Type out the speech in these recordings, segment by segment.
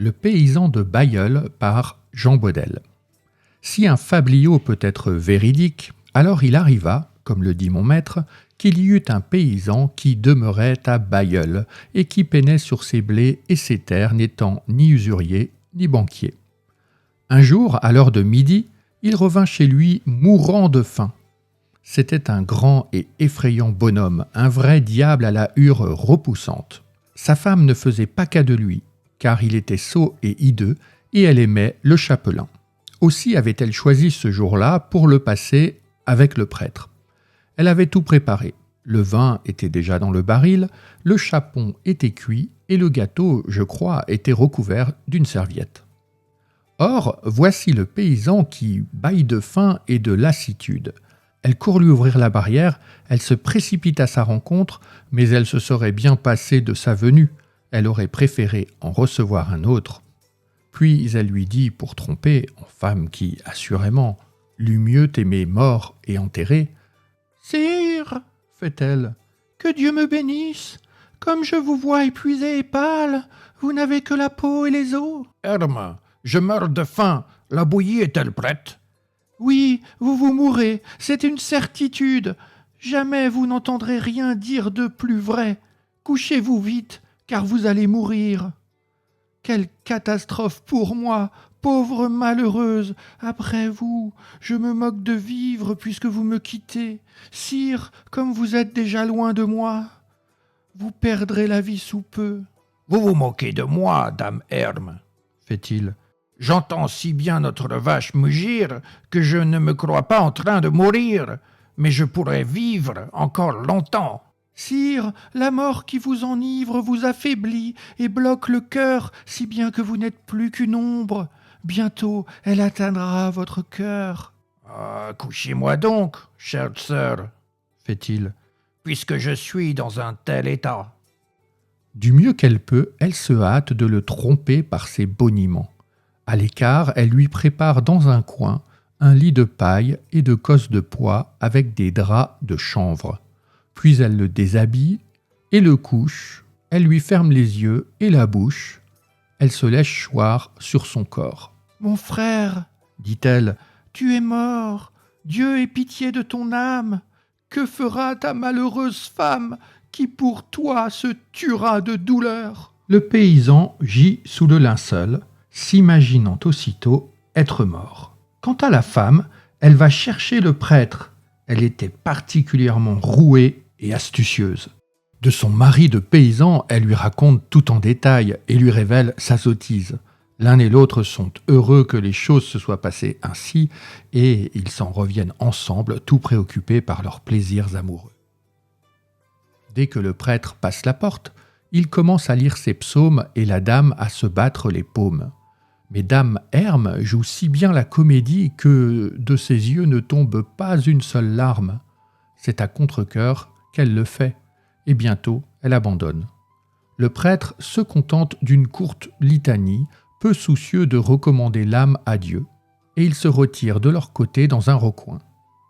Le paysan de Bailleul par Jean Bodel. Si un fabliau peut être véridique, alors il arriva, comme le dit mon maître, qu'il y eut un paysan qui demeurait à Bailleul et qui peinait sur ses blés et ses terres, n'étant ni usurier ni banquier. Un jour, à l'heure de midi, il revint chez lui mourant de faim. C'était un grand et effrayant bonhomme, un vrai diable à la hure repoussante. Sa femme ne faisait pas cas de lui, car il était sot et hideux, et elle aimait le chapelain. Aussi avait-elle choisi ce jour-là pour le passer avec le prêtre. Elle avait tout préparé. Le vin était déjà dans le baril, le chapon était cuit, et le gâteau, je crois, était recouvert d'une serviette. Or, voici le paysan qui bâille de faim et de lassitude. Elle court lui ouvrir la barrière, elle se précipite à sa rencontre, mais elle se serait bien passée de sa venue. Elle aurait préféré en recevoir un autre. Puis elle lui dit, pour tromper, en femme qui, assurément, l'eût mieux aimé mort et enterré, « Sire, fait-elle, que Dieu me bénisse. Comme je vous vois épuisé et pâle, vous n'avez que la peau et les os. »« Herme, je meurs de faim. La bouillie est-elle prête ?»« Oui, vous vous mourrez, c'est une certitude. Jamais vous n'entendrez rien dire de plus vrai. Couchez-vous vite, car vous allez mourir. » Quelle catastrophe pour moi, pauvre malheureuse! Après vous, je me moque de vivre puisque vous me quittez. Sire, comme vous êtes déjà loin de moi, vous perdrez la vie sous peu. »« Vous vous moquez de moi, dame Herme, fait-il. J'entends si bien notre vache mugir que je ne me crois pas en train de mourir, mais je pourrais vivre encore longtemps. » Sire, la mort qui vous enivre vous affaiblit et bloque le cœur, si bien que vous n'êtes plus qu'une ombre. Bientôt, elle atteindra votre cœur. « Ah, couchez-moi donc, chère sœur, fait-il, puisque je suis dans un tel état. » Du mieux qu'elle peut, elle se hâte de le tromper par ses boniments. À l'écart, elle lui prépare dans un coin un lit de paille et de cosses de pois avec des draps de chanvre. Puis elle le déshabille et le couche, elle lui ferme les yeux et la bouche, elle se laisse choir sur son corps. « Mon frère, dit-elle, tu es mort, Dieu ait pitié de ton âme. Que fera ta malheureuse femme qui pour toi se tuera de douleur ?» Le paysan gît sous le linceul, s'imaginant aussitôt être mort. Quant à la femme, elle va chercher le prêtre. Elle était particulièrement rouée et astucieuse. De son mari de paysan, elle lui raconte tout en détail et lui révèle sa sottise. L'un et l'autre sont heureux que les choses se soient passées ainsi et ils s'en reviennent ensemble, tout préoccupés par leurs plaisirs amoureux. Dès que le prêtre passe la porte, il commence à lire ses psaumes et la dame à se battre les paumes. Mais dame Herme joue si bien la comédie que de ses yeux ne tombe pas une seule larme. C'est à contre-cœur qu'elle le fait, et bientôt elle abandonne. Le prêtre se contente d'une courte litanie, peu soucieux de recommander l'âme à Dieu, et il se retire de leur côté dans un recoin.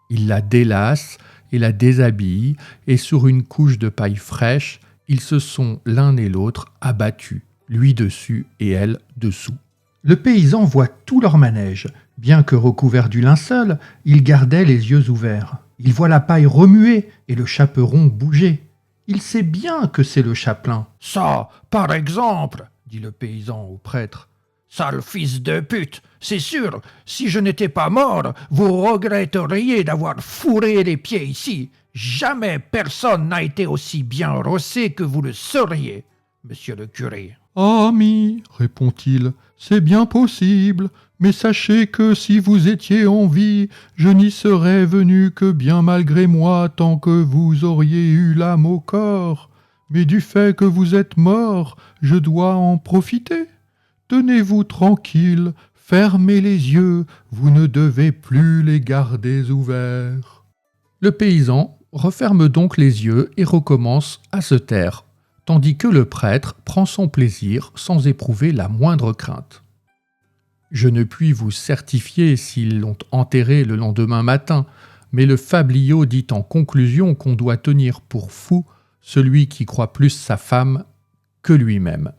Il la délace et la déshabille, et sur une couche de paille fraîche, ils se sont l'un et l'autre abattus, lui dessus et elle dessous. Le paysan voit tout leur manège. Bien que recouvert du linceul, il gardait les yeux ouverts. Il voit la paille remuer et le chaperon bouger. Il sait bien que c'est le chapelain. « Ça, par exemple, dit le paysan au prêtre. Sale fils de pute, c'est sûr, si je n'étais pas mort, vous regretteriez d'avoir fourré les pieds ici. Jamais personne n'a été aussi bien rossé que vous le seriez, monsieur le curé. »« Ami, répond-il, c'est bien possible, mais sachez que si vous étiez en vie, je n'y serais venu que bien malgré moi tant que vous auriez eu l'âme au corps. Mais du fait que vous êtes mort, je dois en profiter. Tenez-vous tranquille, fermez les yeux, vous ne devez plus les garder ouverts. » Le paysan referme donc les yeux et recommence à se taire, tandis que le prêtre prend son plaisir sans éprouver la moindre crainte. Je ne puis vous certifier s'ils l'ont enterré le lendemain matin, mais le fabliau dit en conclusion qu'on doit tenir pour fou celui qui croit plus sa femme que lui-même.